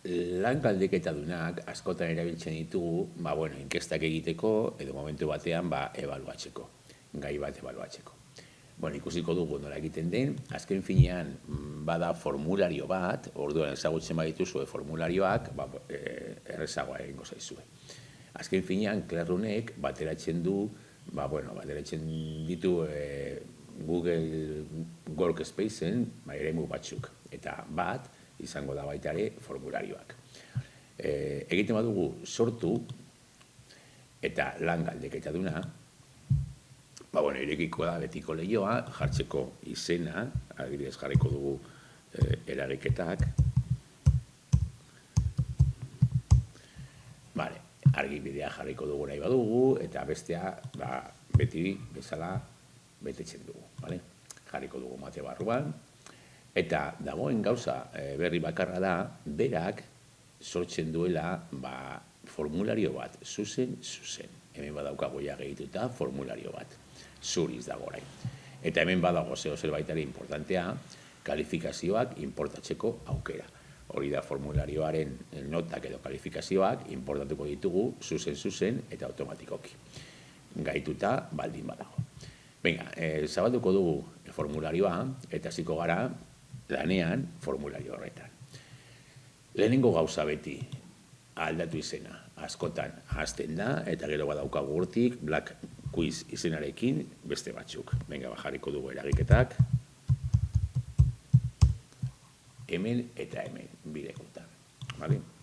lan galdeketadunak askotan erabiltzen ditugu, inkestak egiteko edo momentu batean ebaluatzeko, gai bat ebaluatzeko. Ikusiko dugu nola egiten den, azken finean bada formulario bat, orduan ezagutzen badituzue formularioak, errezagoa egingo zaizue. Azken finean, Classroomek bateratzen ditu Google Workspacen eremu batzuk, eta bat izango da baita ere formularioak. Egiten badugu sortu eta lan galdeketaduna, irekiko da betiko lehioa, jartzeko izena, adibidez jarriko dugu eragiketak. Argibidea jarriko dugu nahi badugu, eta bestea beti bezala betetzen dugu. Jarriko dugu mate barruan, eta dagoen gauza berri bakarra da, berak sortzen duela formulario bat, zuzen. Hemen badaukago ja gehituta formulario bat, zuriz dago orain. Eta hemen badago zer baitare importantea, kalifikazioak importatzeko aukera. Hori da formularioaren notak edo kalifikazioak importatuko ditugu zuzen eta automatikoki. Gaituta baldin badago. Zabalduko dugu formularioa eta hasiko gara lanean formulario horretan. Lehenengo gauza beti aldatu izena. Askotan hasten da eta gero badaukagu hortik Black Quiz izenarekin beste batzuk. Jarriko dugu eragiketak. Hemen eta hemen bidekutan.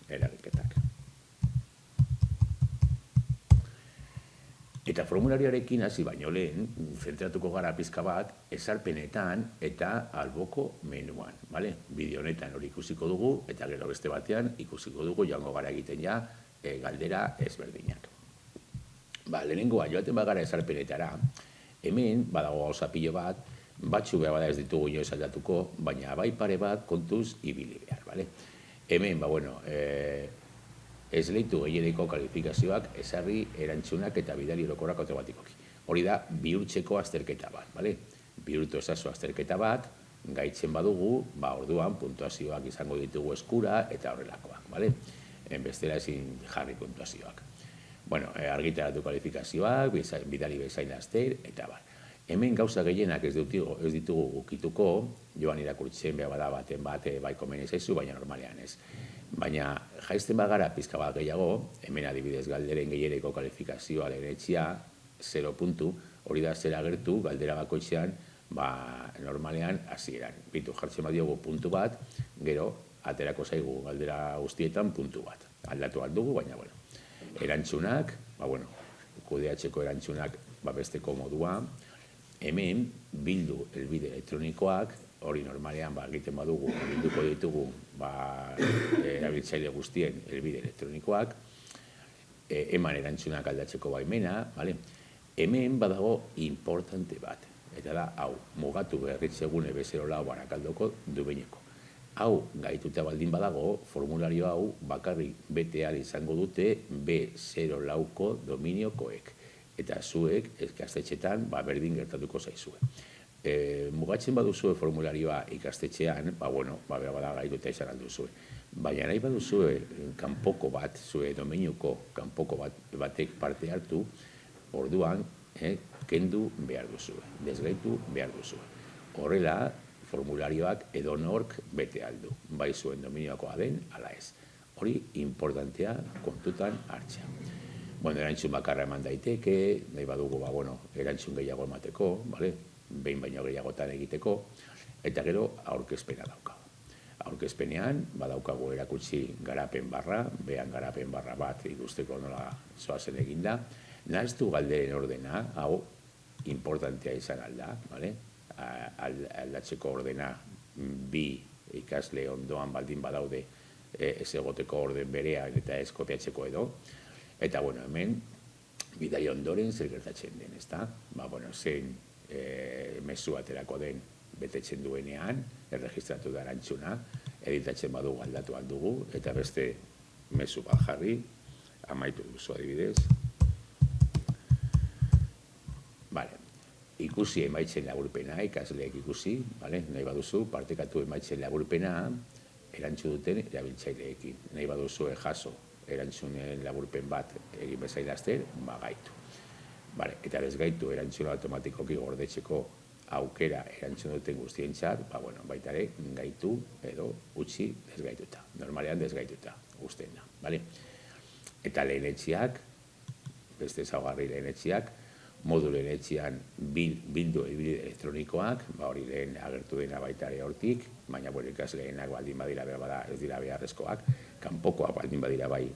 Eragiketak. Eta formularioarekin hasi baino lehen, zentratuko gara pizka bat, ezarpenetan eta alboko menuan. Bideo honetan hori ikusiko dugu, eta gero beste batean ikusiko dugu joango gara egiten ja galdera ezberdinak. Lehenengoa joaten bagara ezarpenetara, hemen badago gauza pilo bat, batzu behar bada ez ditugu inoiz aldatuko, baina bai pare bat kontuz ibili behar. Hemen, ez lehitu gehieneko kalifikazioak ezarri erantzunak eta bidali orokorrak automatikoki. Hori da, bihurtzeko azterketa bat. Bihurtu ezazu azterketa bat, gaitzen badugu, orduan puntuazioak izango ditugu eskura eta horrelakoak. Bestela ezin jarri puntuazioak. Argitaratu kalifikazioak, bidali bezain azter, eta hemen gauza gehienak ez ditugu gukituko, joan irakurtzen behar bada baten bat bai komeni zaizu, baina normalean ez. Baina jaizten bagara pizka bat gehiago, hemen adibidez galderen gehieneko kalifikazioa lehenetxia, 0 puntu, hori da zer agertu galdera bakoitzean, normalean hasieran. Jartzen badiogu puntu bat, gero aterako zaigu galdera guztietan puntu bat. Aldatu aldugu, baina erantzunak, kudeatzeko erantzunak besteko modua, hemen bildu helbide elektronikoak, hori normalean egiten badugu, bilduko ditugu erabiltzaile guztien helbide elektronikoak, eman erantzunak aldatzeko baimena, hemen badago importante bat, eta da, hau, mugatu berritzegune bezero lau barakaldoko dubeineko. Hau, gaituta baldin badago, formulario hau bakarrik betean izango dute B0 lauko dominiokoek. Eta zuek, ikastetxetan, berdin gertatuko zaizue. Mugatzen baduzue formularioa ikastetxean, bada gaituta izan alduzue. Baina nahi baduzue kanpoko bat, zue dominioko kanpoko batek parte hartu, orduan, kendu behar duzue, desgaitu behar duzue. Horrela, formularioak edonork bete aldu, bai zuen dominioakoa den, ala ez. Hori importantea kontutan hartzea. Erantzun bakarra eman daiteke, nahi badugu erantzun gehiago emateko, behin baino gehiagotan egiteko, eta gero aurkezpena daukagu. Aurkezpenean, badaukagu erakutsi garapen barra, behan garapen barra bat ikusteko nola zoazen eginda, nahaztu galderen ordena, hau importantea izan alda, aldatzeko ordena bi ikasle ondoan baldin badaude ez egoteko orden berean eta ez kopiatzeko edo. Eta, hemen, bidai ondoren zer gertatzen den, ezta? Zein mezu aterako den betetzen duenean, erregistratu da erantzuna, editatzen badugu aldatu aldugu, eta beste mezu bat jarri, amaitu duzu adibidez. Ikusi emaitzen laburpena, ikasleek ikusi, nahi baduzu, partekatu emaitzen laburpena, erantzun duten erabiltzaileekin. Nahi baduzue jaso erantzunen laburpen bat egin bezailazter, gaitu. Eta desgaitu erantzuna automatikoki gordetzeko aukera erantzun duten guztientzat, baita ere gaitu edo utzi desgaituta. Normalean desgaituta guztien da. Eta lehenetxiak, beste ezaugarri lehenetxiak, modu lehenetxian bildu edibide elektronikoak, hori lehen agertu dena baita ere hortik, baina ikasleenak baldin badira behar bada ez dira beharrezkoak, kanpokoak baldin badira bai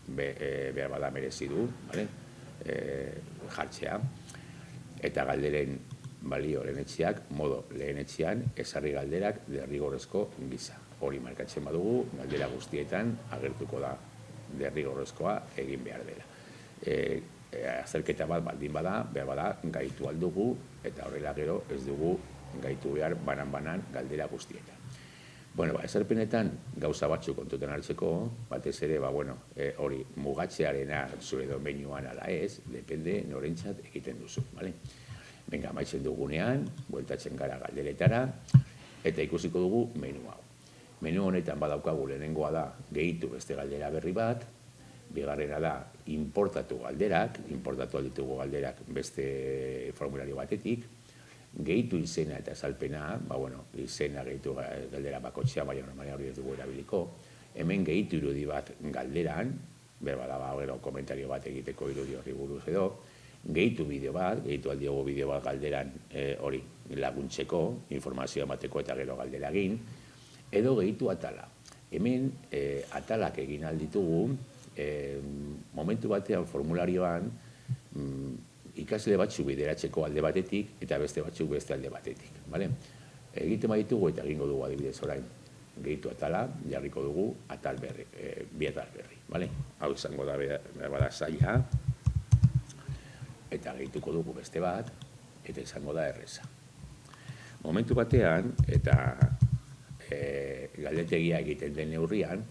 behar bada merezi du, jartzea, eta galderen balio lehenetxiak, modo lehenetxian, ezarri galderak derrigorrezko gisa. Hori markatzen badugu, galdera guztietan agertuko da derrigorrezkoa egin behar dela. Azterketa bat baldin bada, behar bada gaitu aldugu, eta horrela gero ez dugu gaitu behar banan-banan galdera guztietan. Ezarpenetan gauza batzuk kontutan hartzeko, batez ere, hori mugatzearena zure domeinuan ala ez, depende norentzat egiten duzu. Maitzen dugunean, bueltatzen gara galderetara, eta ikusiko dugu menu hau. Menu honetan badaukagu lehenengoa da gehitu beste galdera berri bat, bigarrena da importatu galderak, importatu alditugu galderak beste formulario batetik, gehitu izena eta azalpena, izena gehitu galdera bakotxea, baina normalean hori ez dugu erabiliko, hemen gehitu irudi bat galderan, berbada komentario bat egiteko irudi horri buruz edo, gehitu bideo bat, gehitu aldiogu bideo bat galderan hori laguntzeko, informazioa emateko eta gero galdera egin, edo gehitu atala. Hemen atalak egin alditugu, momentu batean formularioan ikasle batzuk bideratzeko alde batetik eta beste batzuk beste alde batetik. Egiten baditugu eta egingo dugu adibidez orain gehitu atala, jarriko dugu atal berri, bi atal berri. Hau izango da bada zaila, eta gehituko dugu beste bat, eta izango da erreza. Momentu batean, eta galdetegia egiten den neurrian,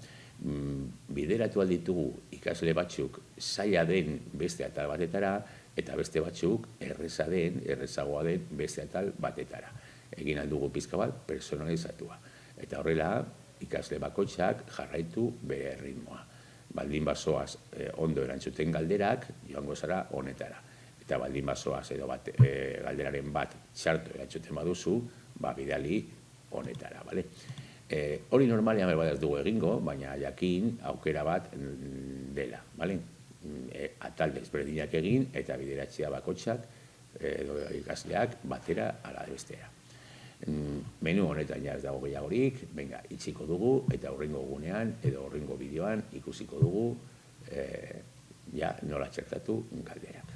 bideratu alditugu ikasle batzuk zaila den beste atal batetara, eta beste batzuk errezagoa den beste atal batetara. Egin aldugu pizka bat personalizatua. Eta horrela, ikasle bakoitzak jarraitu bere ritmoa. Baldin bazoaz ondo erantzuten galderak, joango zara honetara. Eta baldin bazoaz edo galderaren bat txarto erantzuten baduzu, bidali honetara. Hori normalean ez dugu egingo, baina jakin aukera bat dela. Atal desberdinak egin eta bideratzea bakoitzak edo ikasleak batera ala bestera. Menu honetan ez dago gehiagorik, itxiko dugu eta horrengo gunean edo horrengo bideoan ikusiko dugu nola txertatu galderak.